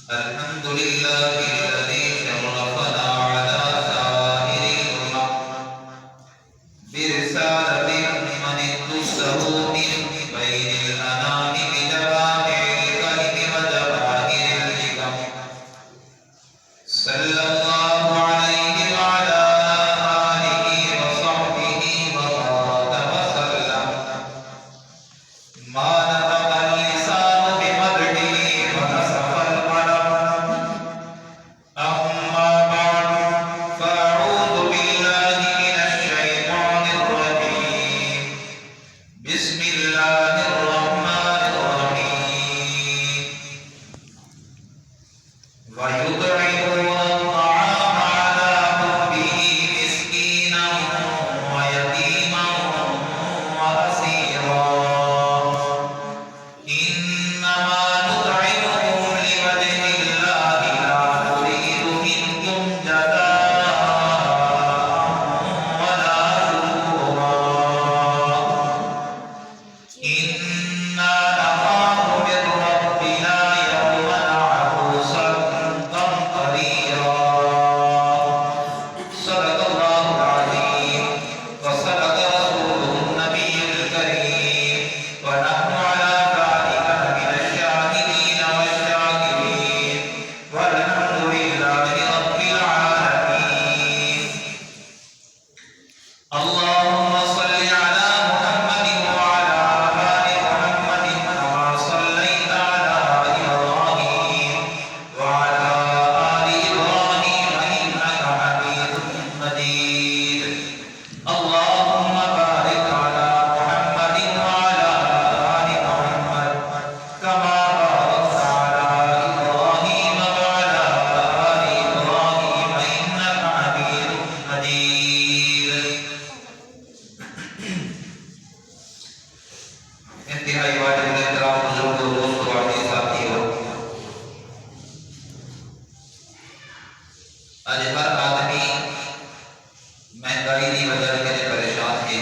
الحمد لله الذي شرفنا على سائر الأمم برسالة من اختصه من بين الأنام بجوامع الكلم وجواهر الحكم صلى الله عليه وعلى آله وصحبه وبارك وسلم ما نطق اللسان بمدحه ونسف القلم أما بعد فأعوذ بالله من الشيطان الرجيم بسم الله الرحمن الرحيم ويطعمون الطعام على حبه مسكينا ويتيما وأسيرا إنما نطعمكم لوجه الله لا نريد منكم جزاء ولا شكورا إنا نخاف من ربنا يوما عبوسا قمطريرا صدق الله العظيم وصدق رسوله النبي الكريم ونحن على ذلك من الشاهدين والشاكرين والحمد لله رب العالمين اللهم صل على محمد وعلى آل محمد كما صليت على إبراهيم وعلى آل إبراهيم إنك حميد مجيد اللهم بارك على محمد وعلى آل محمد كما باركت على إبراهيم وعلى آل إبراهيم إنك حميد مجيد انتہائی واجب احترام بزرگ دوست واقعی ساتھیوں، آج ہر آدمی مہنگائی کی وجہ سے پریشان ہے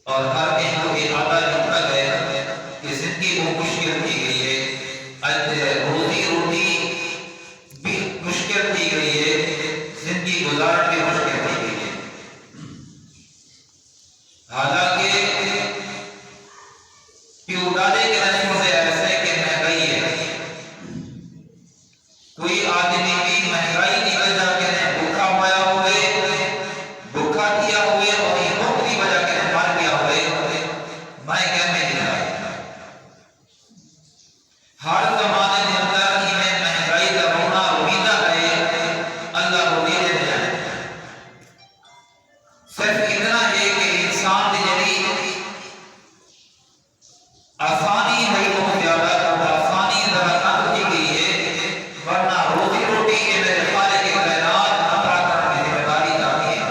اور ہر ایک کو یہ آدھا لکھا گیا کہ زندگی کو مشکل کی گئی ہے، روزی روٹی بھی مشکل کی گئی ہے، زندگی گزارن بھی مشکل کی گئی ہے۔ حالانکہ پیو ڈالے کے نشوں سے ایسے کہ مہنگائی ہے، کوئی آدمی بھی مہنگائی کی وجہ کے بھوکا پایا ہوئے، بھوکا کیا ہوئے اور یہ بھوک کی وجہ کے مار کیا ہوئے، میں کہنے نہیں رہا۔ ہر زمانے کے اندر انہیں مہنگائی کا رونا رویدہ ہے، اللہ کو دے دے جائے۔ صرف اتنا ہے کہ انسان کی جڑی آسانی ہے وہ زیادہ آسانی ذرا کم کی گئی ہے، ورنہ روزی روٹی کے میرے خالق کائنات عطا کرنے کی ذمہ داری چاہتی ہے۔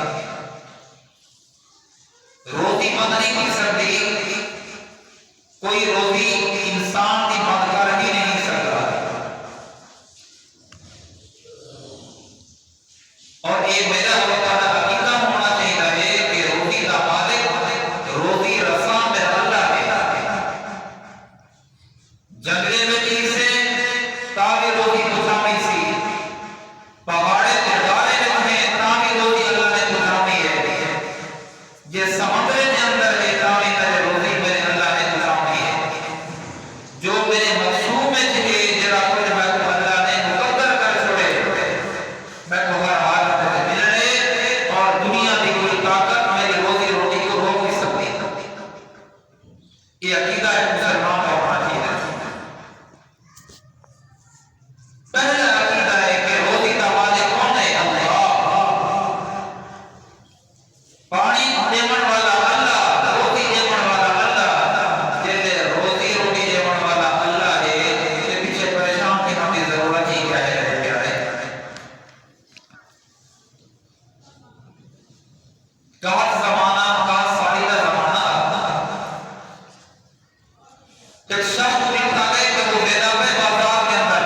روزی بند نہیں کی سکتی، کوئی روزی انسان کی بند کر ہی نہیں سکتا، اور یہ میرا وقت عقیدہ ہونا چاہیے کہ روزی کا مالک روزی رساں میں اللہ ہے۔ جنگلے میں سے تاکہ روزی پہنچائی سی، پہاڑے پہاڑے میں تھے تاکہ روزی اللہ نے پہنچائی ہے، یہ سمندر کے اندر ہے تاکہ میرے روزی میرے اللہ نے پہنچائی ہے۔ جو میرے مقصود میں تھے جرا کچھ میں کو اللہ نے مقدر کر چھوڑے، میں کو ہر حال میں ملنے اور دنیا کی کوئی طاقت میری روزی روٹی کو روک نہیں سکتی۔ یہ عقیدہ ہے مسلمان کا ہونا چاہیے۔ پہلا عقیدہ ہے کہ روزی کا مالک کون ہے؟ اللہ۔ پانی دیون والا اللہ، روزی دیون والا اللہ، جیسے روزی روٹی دیون والا اللہ ہے، اس کے پیچھے پریشان ہونے کی ضرورت ہی کیا ہے میرے پیارے؟ کہاں زمانہ کہاں ساڑی کا زمانہ، ایک شخص لکھا گئے کہ وہ بیدابے بازار کے اندر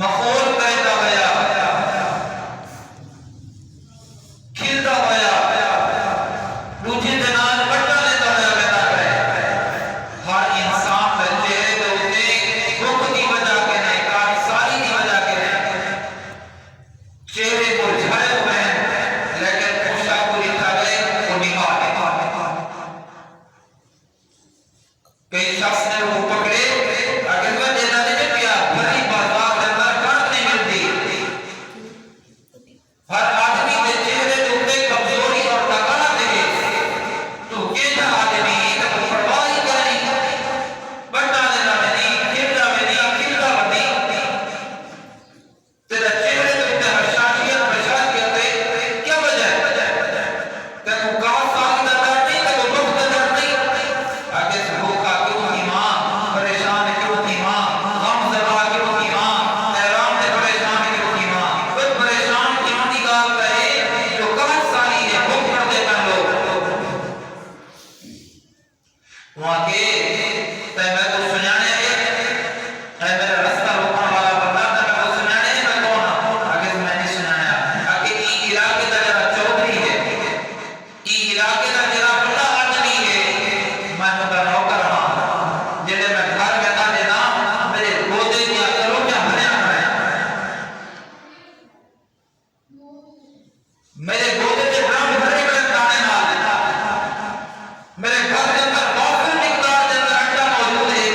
مخول کہتا گیا، کھلتا گیا، دوجی دنان بٹا لیتا گیا بیدابے، کئی شخص نے وہ پکڑے اگر وہ دینا نہیں کیا بھری بازار کے اندر کڑک نہیں ملتی ہر آدمی کے چہرے کے اوپر کمزوری اور تکلیف دکھے تو کیسا آدمی تو پرواہ ہی کریں بڑا دینا نہیں کھیلنا نہیں تیرا چہرے کے اوپر حشاشیت پریشانیت کیا وجہ ہے کہ وہ کہاں سال کا درد نہیں کہ وہ وقت کا درد نہیں آگے سے بھوکا کیوں تھی ماں پریشان کیوں تھی ماں غم زدہ کیوں تھی ماں حیران سے پریشان کیوں تھی ماں خود پریشان کیوں نہیں گال کہے جو کہاں سالی ہے بھوک کر دیتا لوگ وہاں کے تے میں تو سنانے اے میرا رستہ روکنے والا بتا تھا میں تو سنانے میں کون ہوں آگے سے میں نے سنایا آگے ای علاقے کا جرا چودھری ہے ای علاقے کا جرا بڑا آدمی ہے میں تو نوکر ہوں جنہیں میں گھر بیٹھا دینا میرے گودے دیا کرو کیا بھریا کریں میرے گودے کے ڈرم بھرے بڑے دانے نہ میرے گھر کے اندر بہت مقدار کے اندر انڈا موجود ہے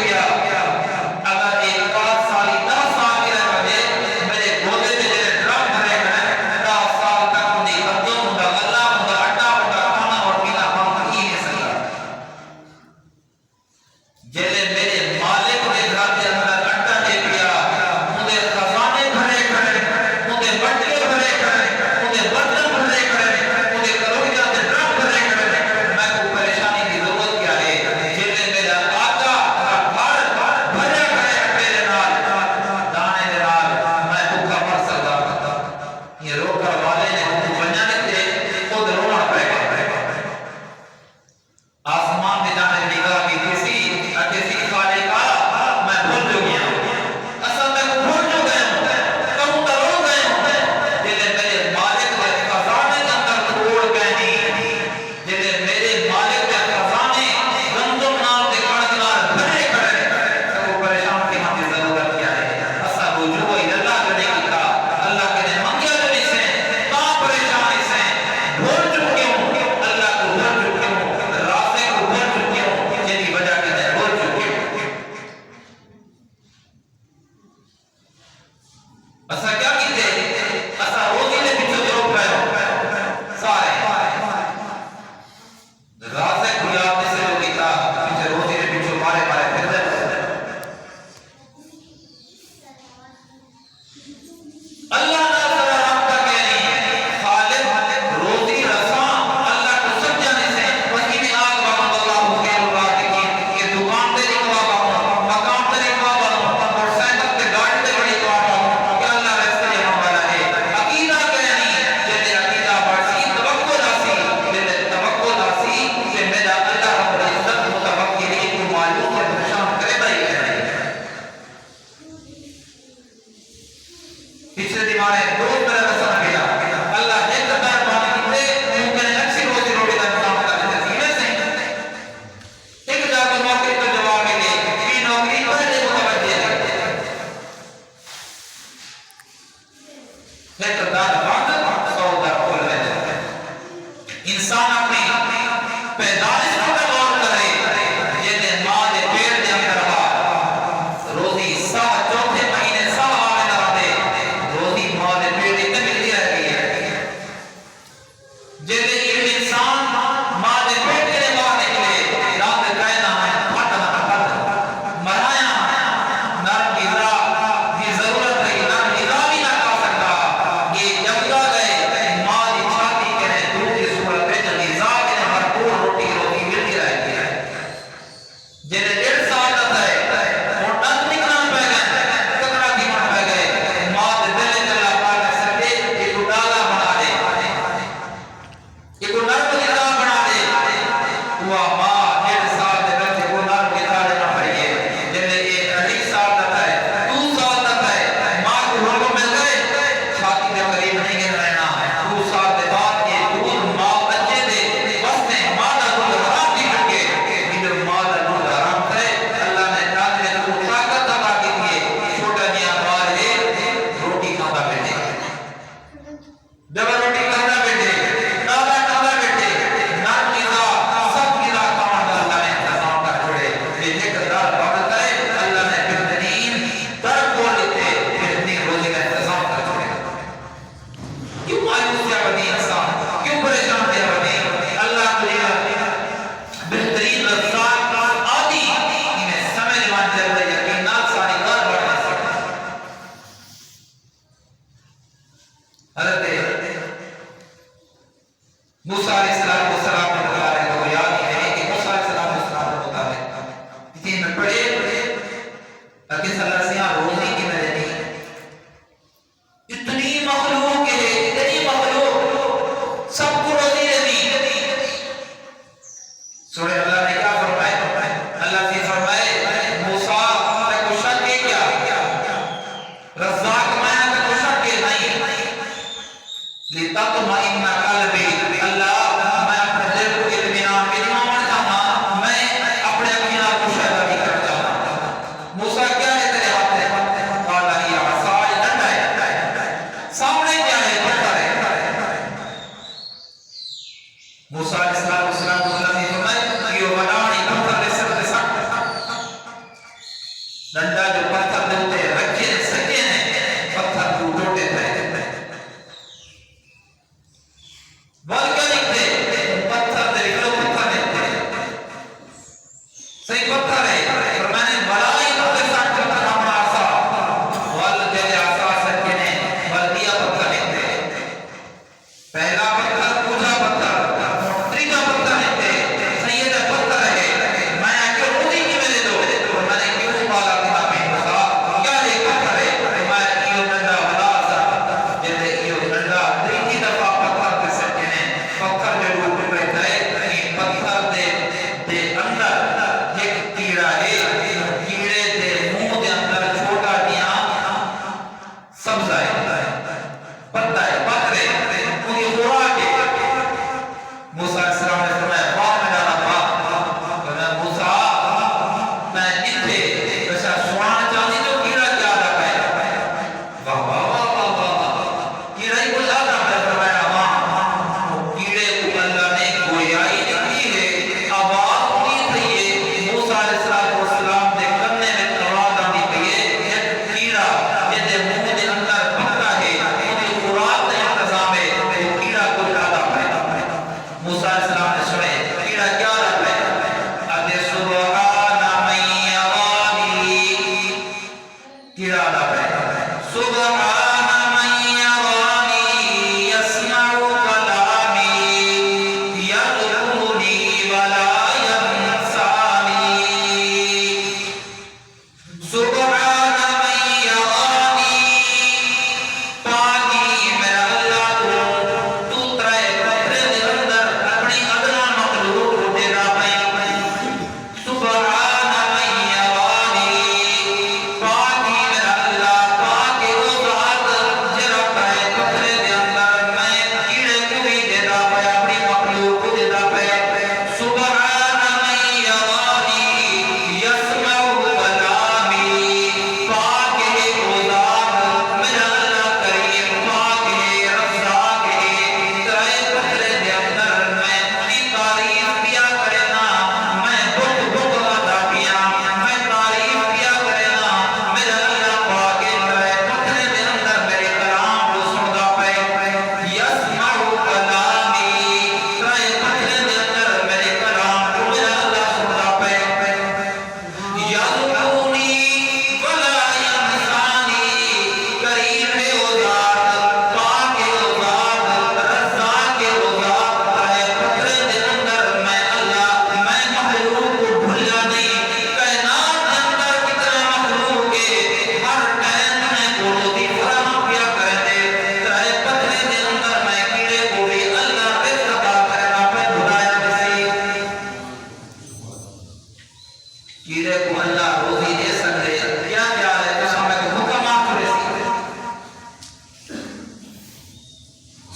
چیرے کو اللہ روزی دے سکتے کیا کیا ہے تو سامنے کو حکم آپ کرے سی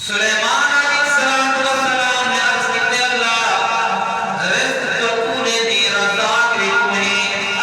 سلیمان علیہ السلام نے عرض کیتے اللہ رزق تو پورے دی رزاق رکھنی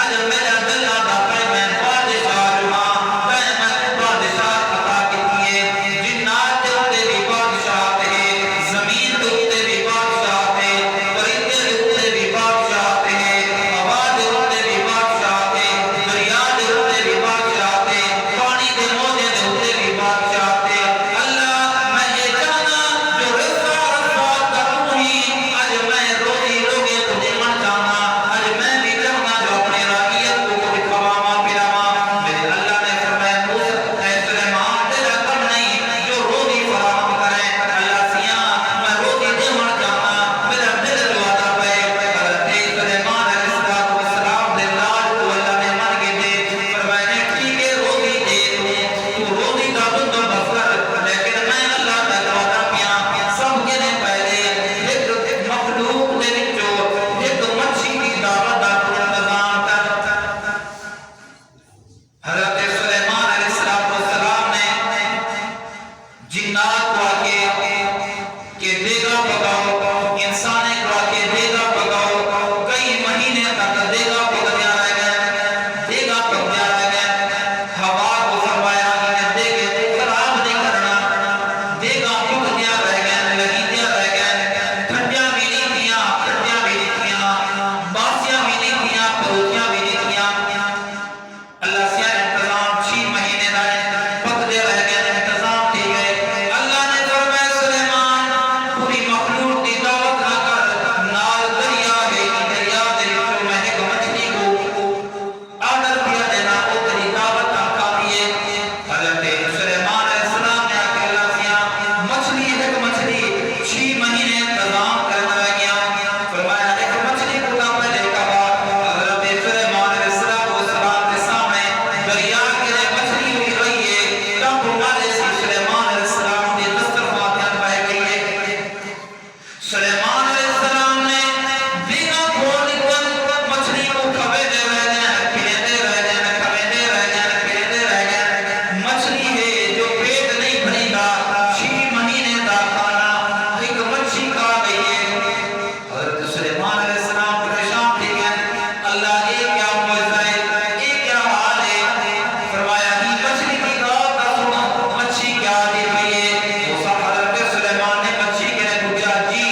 اج میرا دلہ دا پہ میں بادشاہ رہا پہ میں بادشاہ عطا کیتی ہے جنات دے اتے بھی بادشاہ ہے زمین دے اتے بھی بادشاہ ہے پرندے دے اتے بھی بادشاہ ہے ہوا دے اتے بھی بادشاہ ہے دریا دے اتے بھی بادشاہ ہے پانی دے موجے دے اتے بھی بادشاہ ہے اللہ میں یہ جانا جو رزق رزاق کا تو ہی اج میں روزی لوگے تجھے من جانا اج میں بھی جانا جو اپنے رعیت کو دکھاوا پلاوا میرے اللہ نے فرمایا موسیٰ اے سلیمان تیرا کم نہیں جو روزی فراہم کرے اللہ سیاں میں روزی دے من جانا میرا دل روادہ پہ حضرت سلیمان علیہ السلام دے لال کو اللہ نے من کے دے فرمایا نے ٹھیک ہے روزی دے تو روزی کا بندوبست کر لیکن میں اللہ کا روادہ پیا سب کے نے پہلے ایک مخلوق دے وچوں ایک مچھی کی دعوت دا انتظام کر حضرت سلیمان علیہ السلام نے جنات کو آکے کہ دیگا پکاؤ انسانے کو آکے دیگا پکاؤ کئی مہینے تک دیگا پکیا رہ گئے دیگا پکیا رہ گئے ہوا کو فرمایا انہیں دیگے کو خراب نہیں کرنا دیگا پکیا رہ گئے لگی دیا رہ گئے ٹھنڈیاں بھی نہیں کیا ٹھنڈیاں بھی نہیں کیا باسیاں بھی نہیں کیا پروچیاں بھی نہیں کیا اللہ سے انتظام 6 مہینے دا پکدے رہ گئے انتظام دی گئے اللہ نے فرمایا سلیمان پوری مخلوق دی دعوت نہ کر نال دریا ہے دریا دے وچوں میں ایک مچھلی کو آرڈر کیا دینا او تیری دعوت نہ کھاتی ہے حضرت سلیمان علیہ السلام نے آ کے اللہ سے مچھلی ایک مچھلی 6 مہینے انتظام کرنا رہ گیا فرمایا ایک مچھلی کو نہ پہلے کہا حضرت سلیمان علیہ السلام کے سامنے دریا کے مچھلی ہوئی رہی ہے رب مالے سی سلیمان علیہ السلام نے دسترخوان پہ گئی ہے سلیمان علیہ السلام نے دینا کھول کر مچھلی کو کھوے دے رہ گئے کھلے دے رہ گئے کھوے دے رہ گئے کھلے دے رہ گئے مچھلی ہے جو پیٹ نہیں بھری گا 6 مہینے دا کھانا ایک مچھلی کھا گئی ہے حضرت سلیمان علیہ السلام پریشان تھے گئے اللہ یہ کیا معجزہ ہے یہ کیا حال ہے فرمایا ہی مچھلی کی بات کا سنو مچھلی کیا دی ہوئی ہے موسیٰ حضرت سلیمان نے مچھلی کے نے پوچھا جی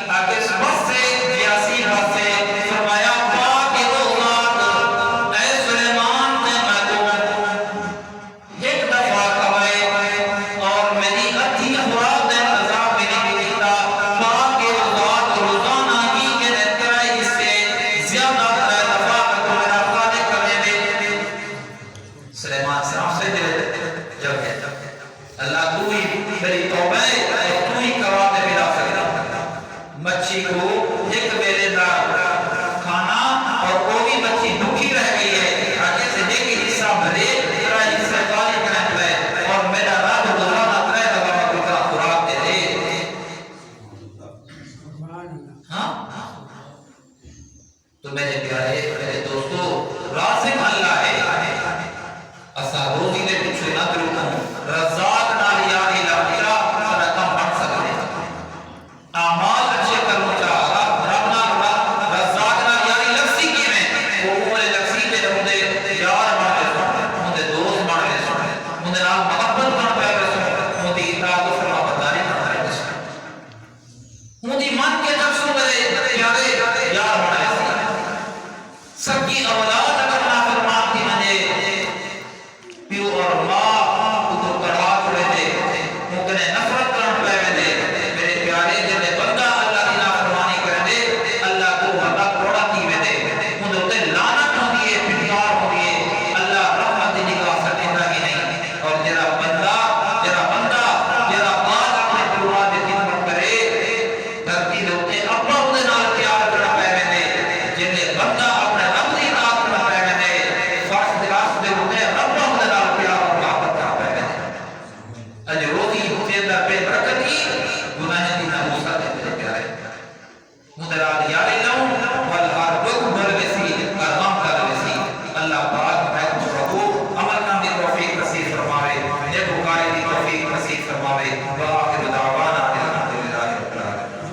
آگے بس سے جیاسی بس سے فرمایا پاک روزات اے سلیمان نے میں تو ایک دفعہ کھوائے اور میری اتھی خوراک دے انتظام میں نہیں دیتا پاک روزات روزانہ ہی کے نے ترائی سے زیادہ ترائی دفعہ تو میرا خالق کرنے دے سلیمان سلام سے دے جب اللہ تو ہی میری توبہ ہے اور تو ہی کروا دے میرا سکتا مچھی کو ایک میرے دا کھانا اور وہ بھی مچھی دکھی رہ گئی ہے آگے سے دیکھ حصہ بھرے ترا حصہ خالی کرنے پہ اور میرا رب روزانہ ترے دفعہ میں کا خوراک دے دے ہاں تو میرے پیارے میرے دوستو رازق اللہ ہے اسا روزی دے پیچھے نہ دروں رزاق نال یا الہ رقم بن سکتے اعمال اچھے کرنا چاہا رب نال رزاق نال یعنی لفظی کی میں وہ عمر لفظی پہ ہوندے یار بن کے ہوندے دوست بن کے ہوندے نال محبت بن پے ہوندی اطاعت و فرما برداری بن پے ہوندی من کے نفسوں میں پیارے یار بن کے سب کی اولاد اگر نافرمان تھی مجھے پیو اور ماں کو کڑا چھوڑے دے ممکن نفرت کرن پہ دے میرے پیارے جنے بندہ اللہ کی نافرمانی کر دے اللہ کو وعدہ توڑا کی میں دے مجھے تے لعنت ہوندی ہے پھٹکار ہوندی ہے اللہ رحمت دی نگاہ سے دیتا ہی نہیں اور جڑا بندہ جڑا بات اپنے پروار دی خدمت کرے دھرتی دے اوتے اپنا اودے نال پیار کرنا پے دے جنے بندہ اپنے رب دی اطاعت کرنا پے دے فرض دے راستے اوتے رب اودے نال پیار اور محبت کرنا پے دے اج روزی ہوتے دا بے برکتی گناہ دی ناموسا دے میرے پیارے مدراد یا